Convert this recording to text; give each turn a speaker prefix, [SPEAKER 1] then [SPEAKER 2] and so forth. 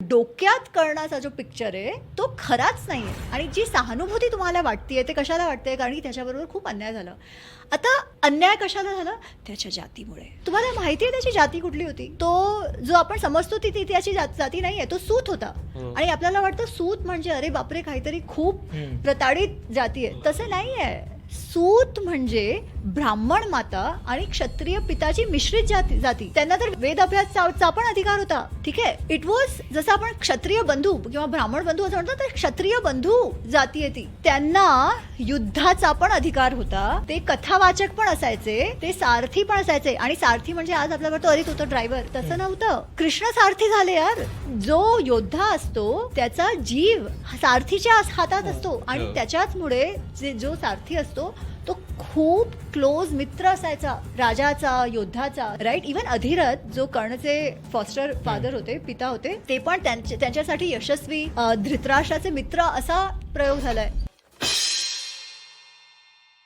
[SPEAKER 1] डोक्यात कळण्याचा जो पिक्चर आहे तो खराच नाहीये. आणि जी सहानुभूती तुम्हाला वाटतेय ते कशाला वाटते, कारण की त्याच्याबरोबर खूप अन्याय झाला. आता अन्याय कशाला झाला? त्याच्या जातीमुळे. तुम्हाला माहिती आहे त्याची जाती कुठली होती? तो जो आपण समजतो ती त्याची जाती नाहीये, तो सूत होता. आणि आपल्याला वाटतं सूत म्हणजे अरे बापरे काहीतरी खूप प्रताडित जाती आहे. तसं नाहीये. सूत म्हणजे ब्राह्मण माता आणि क्षत्रिय पिताची मिश्रित जाती. त्यांना तर वेद अभ्यासाचा पण अधिकार होता. ठीक आहे. इट वॉज जसं आपण क्षत्रिय बंधू किंवा ब्राह्मण बंधू असं म्हणतो, तर क्षत्रिय बंधू जाती आहे ती. त्यांना युद्धाचा पण अधिकार होता. ते कथावाचक पण असायचे, ते सारथी पण असायचे. आणि सारथी म्हणजे आज आपल्याला वाटतं अरे तो तर ड्रायव्हर, तसं नव्हतं. कृष्ण सारथी झाले यार. जो योद्धा असतो त्याचा जीव सारथीच्या हातात असतो आणि त्याच्याचमुळे जो सारथी असतो तो खूप क्लोज मित्र असायचा राजाचा, योद्धाचा. राईट. इव्हन अधिरथ जो कर्णचे फॉस्टर फादर होते, पिता होते, ते पण त्यांच्यासाठी यशस्वी धृतराष्ट्राचे मित्र असा प्रयोग झालाय.